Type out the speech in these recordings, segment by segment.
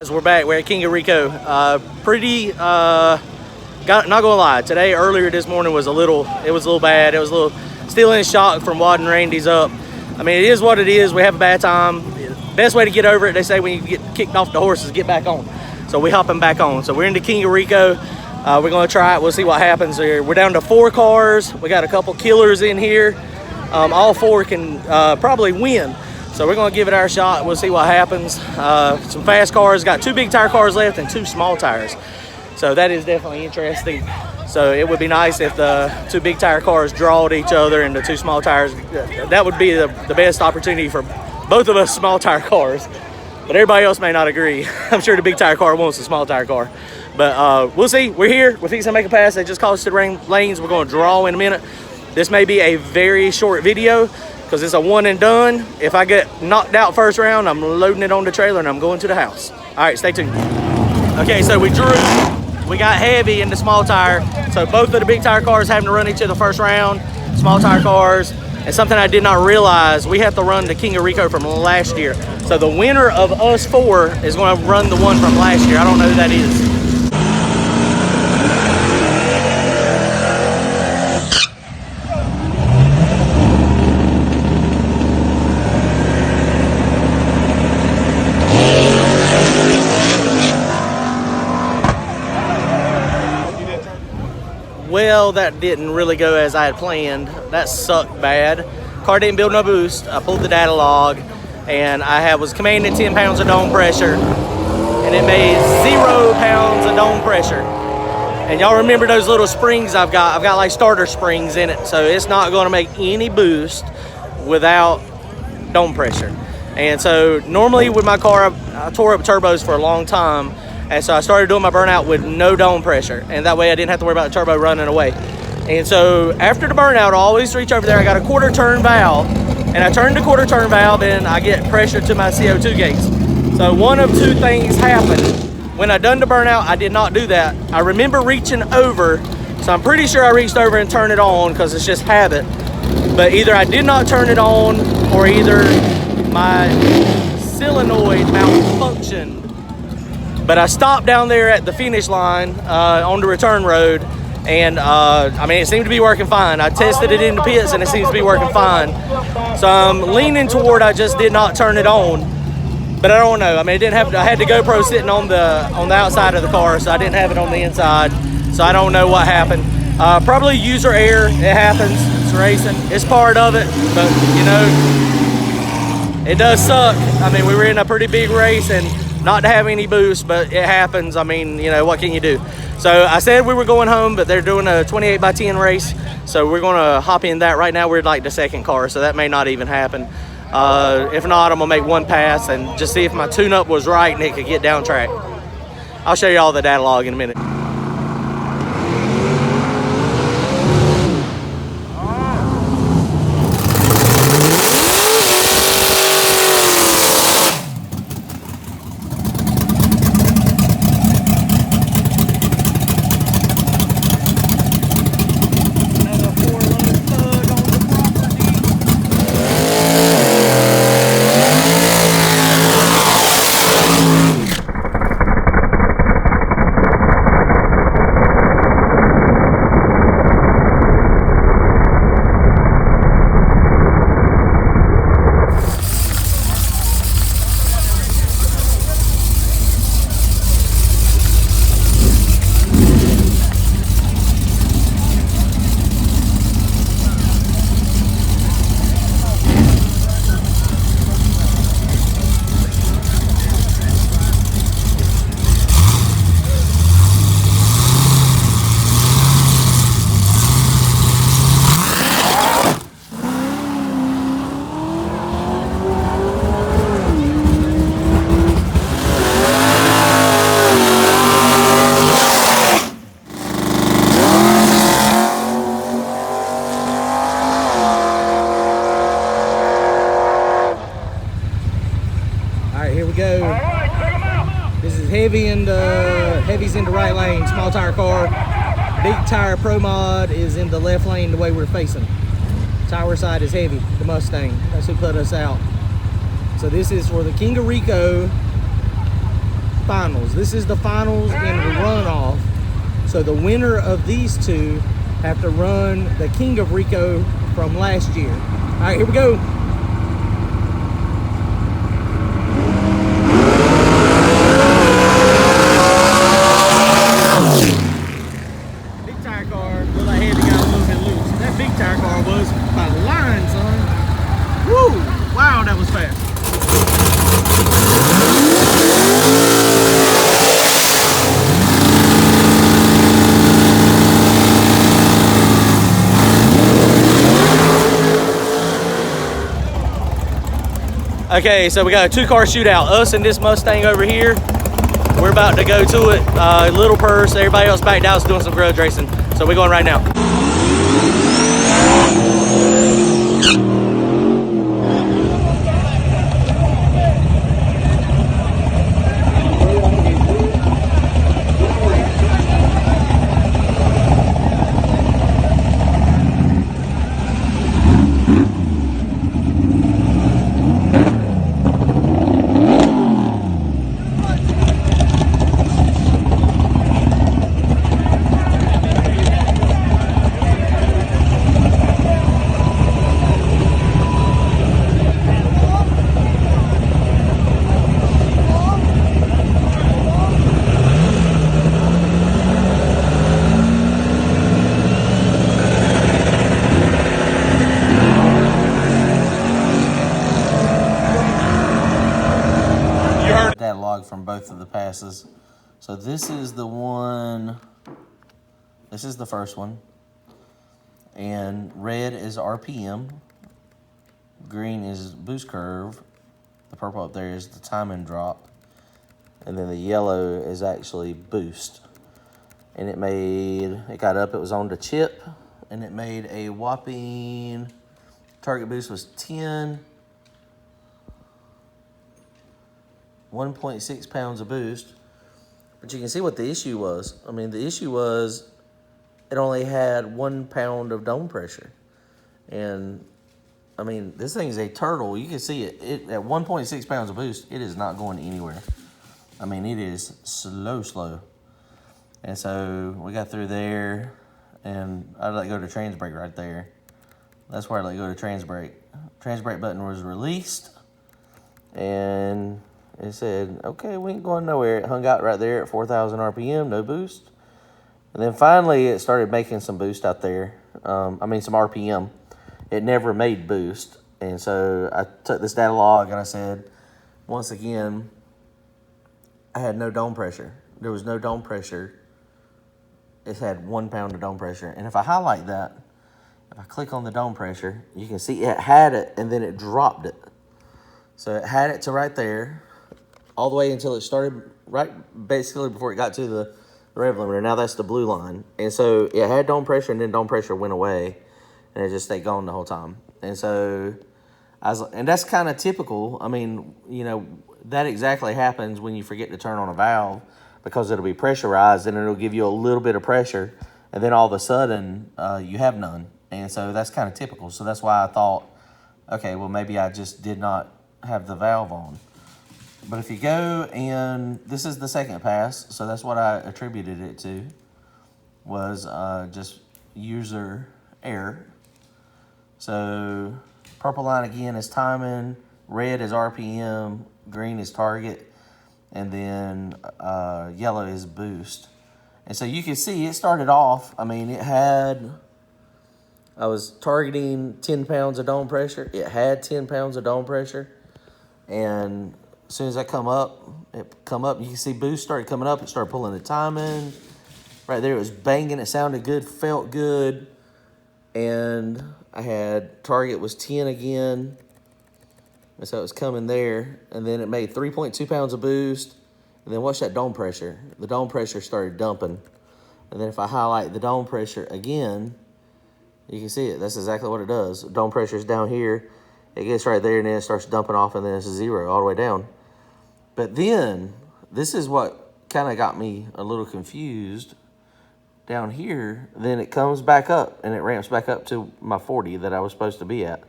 We're back. We're at King of Rico. Not gonna lie. Today, earlier this morning was a little bad. It was a little still in shock from wadding Randy's up. I mean, it is what it is. We have a bad time. Best way to get over it, they say, when you get kicked off the horse is get back on. So we hopping back on. So we're into King of Rico. We're gonna try it. We'll see what happens here. We're down to 4 cars. We got a couple killers in here. All 4 can probably win. So we're gonna give it our shot. We'll see what happens. Some fast cars, got 2 big tire cars left and 2 small tires. So that is definitely interesting. So it would be nice if the 2 big tire cars drawed each other and the 2 small tires. That would be the best opportunity for both of us small tire cars. But everybody else may not agree. I'm sure the big tire car wants a small tire car. But we'll see. We're here. We're fixing to make a pass. They just called us to the lanes. We're gonna draw in a minute. This may be a very short video, because it's a one and done. If I get knocked out first round, I'm loading it on the trailer and I'm going to the house. All right, stay tuned. Okay, so we got heavy in the small tire. So both of the big tire cars having to run each other first round, small tire cars. And something I did not realize, we have to run the King of Rico from last year. So the winner of us 4 is gonna run the one from last year. I don't know who that is. Well, that didn't really go as I had planned. That sucked bad. Car didn't build no boost. I pulled the data log, and I was commanding 10 pounds of dome pressure, and it made 0 pounds of dome pressure. And y'all remember those little springs I've got? I've got like starter springs in it, so it's not gonna make any boost without dome pressure. And so normally with my car, I tore up turbos for a long time. And so I started doing my burnout with no dome pressure. And that way I didn't have to worry about the turbo running away. And so after the burnout, I always reach over there. I got a 1/4 turn valve. And I turn the 1/4 turn valve and I get pressure to my CO2 gates. So one of 2 things happened. When I done the burnout, I did not do that. I remember reaching over. So I'm pretty sure I reached over and turned it on because it's just habit. But either I did not turn it on or either my solenoid malfunctioned. But I stopped down there at the finish line on the return road, and I mean, it seemed to be working fine. I tested it in the pits, and it seems to be working fine. So I'm leaning toward I just did not turn it on, but I don't know. I mean, it didn't have. I had the GoPro sitting on the outside of the car, so I didn't have it on the inside. So I don't know what happened. Probably user error. It happens. It's racing. It's part of it, but you know, it does suck. I mean, we were in a pretty big race and not to have any boost, but it happens. I mean, you know, what can you do? So I said we were going home, but they're doing a 28x10 race. So we're gonna hop in that right now. We're like the 2nd car, so that may not even happen. If not, I'm gonna make one pass and just see if my tune-up was right and it could get down track. I'll show you all the data log in a minute. Heavy's in the right lane, small tire car. Big tire Pro Mod is in the left lane the way we're facing. Tower side is Heavy, the Mustang. That's who put us out. So this is for the King of Rico finals. This is the finals and the runoff. So the winner of these two have to run the King of Rico from last year. All right, here we go. Big tire car, looked like heavy got a little bit loose. That big tire car was by the line, son. Woo! Wow, that was fast. Okay, so we got a two-car shootout. Us and this Mustang over here. We're about to go to it. Little purse. Everybody else backed out is doing some grudge racing. So we're going right now. Data log from both of the passes. So this is the one, this is the first one, and red is RPM, green is boost curve, the purple up there is the timing drop, and then the yellow is actually boost. And it got up, it was on the chip, and it made a whopping, target boost was 10, 1.6 pounds of boost. But you can see what the issue was. I mean, the issue was it only had 1 pound of dome pressure. And, I mean, this thing is a turtle. You can see it at 1.6 pounds of boost, it is not going anywhere. I mean, it is slow. And so we got through there, and I let go to trans brake right there. That's where I let go to trans brake. Trans brake button was released, and it said, okay, we ain't going nowhere. It hung out right there at 4,000 RPM, no boost. And then finally, it started making some boost out there. Some RPM. It never made boost. And so I took this data log and I said, once again, I had no dome pressure. There was no dome pressure. It had 1 pound of dome pressure. And if I highlight that, if I click on the dome pressure, you can see it had it and then it dropped it. So it had it to right there, all the way until it started right basically before it got to the rev limiter. Now that's the blue line. And so it had dome pressure, and then dome pressure went away, and it just stayed going the whole time. And so and that's kind of typical. I mean, you know, that exactly happens when you forget to turn on a valve, because it'll be pressurized and it'll give you a little bit of pressure, and then all of a sudden you have none. And so that's kind of typical. So that's why I thought, okay, well, maybe I just did not have the valve on. But if you go, and this is the second pass, so that's what I attributed it to, was just user error. So purple line again is timing, red is RPM, green is target, and then yellow is boost. And so you can see it started off, I mean, I was targeting 10 pounds of dome pressure. It had 10 pounds of dome pressure, and as soon as I come up, you can see boost started coming up. It started pulling the timing. Right there, it was banging. It sounded good, felt good. And I had target was 10 again. And so it was coming there. And then it made 3.2 pounds of boost. And then watch that dome pressure. The dome pressure started dumping. And then if I highlight the dome pressure again, you can see it. That's exactly what it does. Dome pressure is down here. It gets right there, and then it starts dumping off, and then it's 0 all the way down. But then, this is what kind of got me a little confused. Down here, then it comes back up, and it ramps back up to my 40 that I was supposed to be at.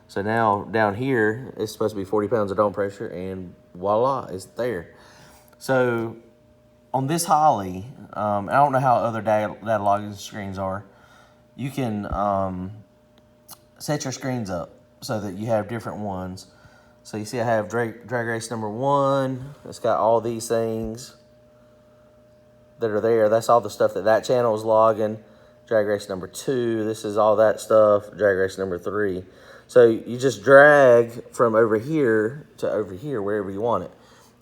So now, down here, it's supposed to be 40 pounds of dome pressure, and voila, it's there. So on this Holly, I don't know how other data logging screens are. You can set your screens up so that you have different ones. So you see I have drag race number 1. It's got all these things that are there. That's all the stuff that channel is logging. Drag race number 2, this is all that stuff. Drag race number 3. So you just drag from over here to over here, wherever you want it.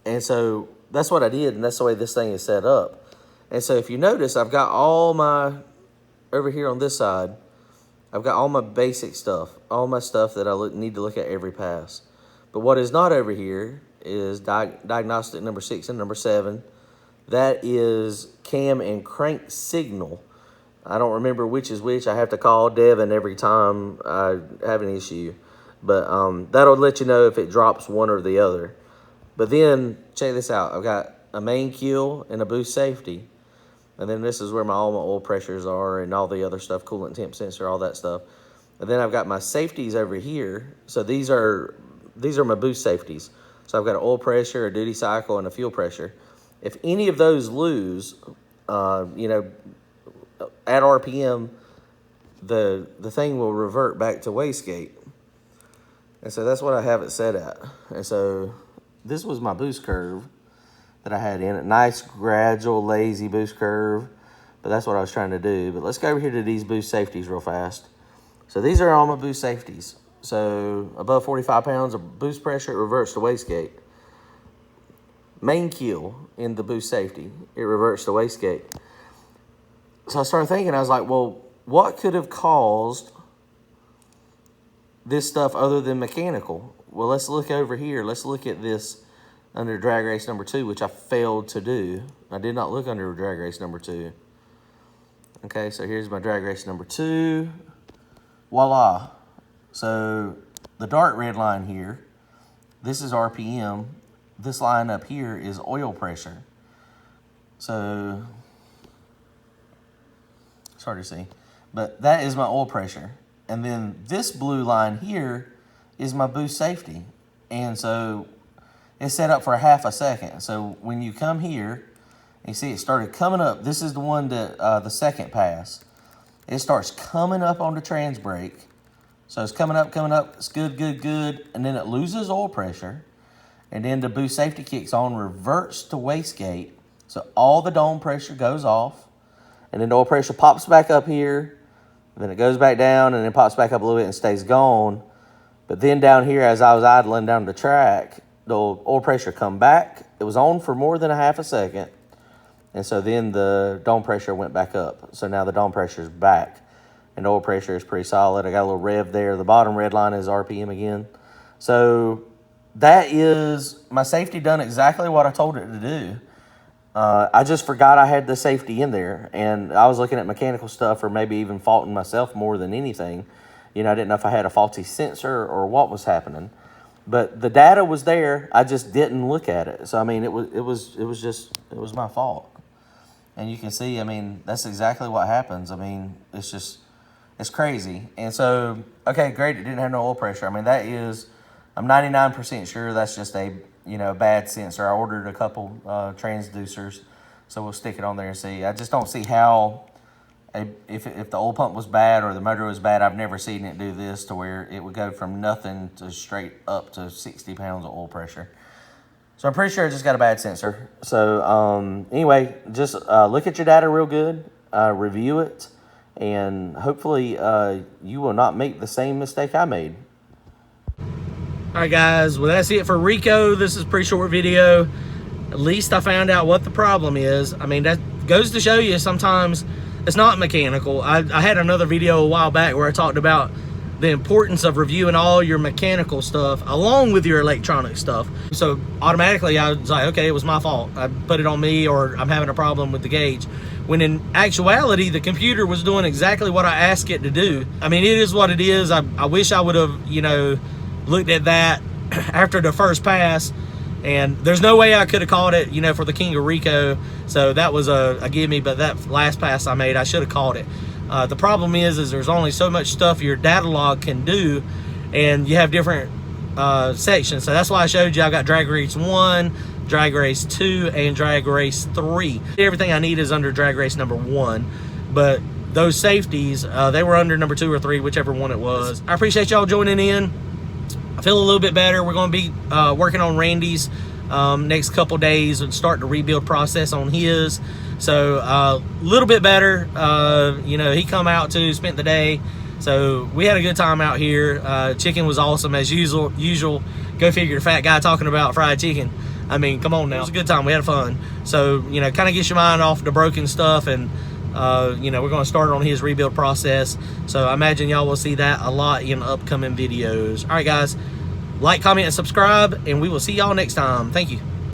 And so that's what I did, and that's the way this thing is set up. And so if you notice, I've got all my, over here on this side, I've got all my basic stuff, all my stuff that I need to look at every pass. But what is not over here is diagnostic number 6 and number 7. That is cam and crank signal. I don't remember which is which. I have to call Devin every time I have an issue. But that'll let you know if it drops one or the other. But then, check this out. I've got a main kill and a boost safety. And then this is where all my oil pressures are and all the other stuff, coolant temp sensor, all that stuff. And then I've got my safeties over here. So these are my boost safeties. So I've got an oil pressure, a duty cycle, and a fuel pressure. If any of those lose, you know, at RPM, the thing will revert back to wastegate. And so that's what I have it set at. And so this was my boost curve that I had in it. Nice, gradual, lazy boost curve. But that's what I was trying to do. But let's go over here to these boost safeties real fast. So these are all my boost safeties. So above 45 pounds of boost pressure, it reverts to wastegate. Main kill in the boost safety, it reverts to wastegate. So I started thinking, I was like, well, what could have caused this stuff other than mechanical? Well, let's look over here. Let's look at this under drag race number 2, which I failed to do. I did not look under drag race number 2. Okay, so here's my drag race number 2. Voila. So the dark red line here, this is RPM. This line up here is oil pressure. So it's hard to see, but that is my oil pressure. And then this blue line here is my boost safety. And so it's set up for a half a second. So when you come here, you see it started coming up. This is the one that, the second pass. It starts coming up on the trans brake. So it's coming up, it's good, good, good. And then it loses oil pressure. And then the boost safety kicks on, reverts to wastegate. So all the dome pressure goes off. And then the oil pressure pops back up here. Then it goes back down and then pops back up a little bit and stays gone. But then down here, as I was idling down the track, the oil pressure come back. It was on for more than a half a second. And so then the dome pressure went back up. So now the dome pressure is back. And the oil pressure is pretty solid. I got a little rev there. The bottom red line is RPM again. So that is my safety done exactly what I told it to do. I just forgot I had the safety in there. And I was looking at mechanical stuff or maybe even faulting myself more than anything. You know, I didn't know if I had a faulty sensor or what was happening. But the data was there. I just didn't look at it. So, I mean, it was my fault. And you can see, I mean, that's exactly what happens. I mean, it's crazy. And so, okay, great, it didn't have no oil pressure. I mean, that is, I'm 99% sure that's just a, you know, bad sensor. I ordered a couple transducers, so we'll stick it on there and see. I just don't see how, if the oil pump was bad or the motor was bad, I've never seen it do this to where it would go from nothing to straight up to 60 pounds of oil pressure. So I'm pretty sure it just got a bad sensor. So anyway, just look at your data real good, review it, and hopefully you will not make the same mistake I made. All right, guys, well, that's it for Rico. This is a pretty short video. At least I found out what the problem is. I mean, that goes to show you sometimes it's not mechanical. I had another video a while back where I talked about the importance of reviewing all your mechanical stuff along with your electronic stuff. So automatically I was like, okay, it was my fault. I put it on me, or I'm having a problem with the gauge. When in actuality, the computer was doing exactly what I asked it to do. I mean, it is what it is. I wish I would have, you know, looked at that after the first pass, and there's no way I could have caught it, you know, for the King of Rico. So that was a gimme, but that last pass I made, I should have caught it. The problem is there's only so much stuff your data log can do, and you have different sections. So that's why I showed you I got drag race 1, drag race 2 and drag race 3. Everything I need is under drag race number 1, but those safeties, they were under number 2 or 3, whichever one it was. I appreciate y'all joining in. I feel a little bit better. We're going to be working on Randy's next couple days and start the rebuild process on his. So a little bit better. You know, he come out too, spent the day. So we had a good time out here. Chicken was awesome as usual. Go figure, the fat guy talking about fried chicken. I mean, come on now. It was a good time. We had fun. So, you know, kind of gets your mind off the broken stuff, and you know, we're going to start on his rebuild process. So I imagine y'all will see that a lot in upcoming videos. All right, guys, like, comment, and subscribe, and we will see y'all next time. Thank you.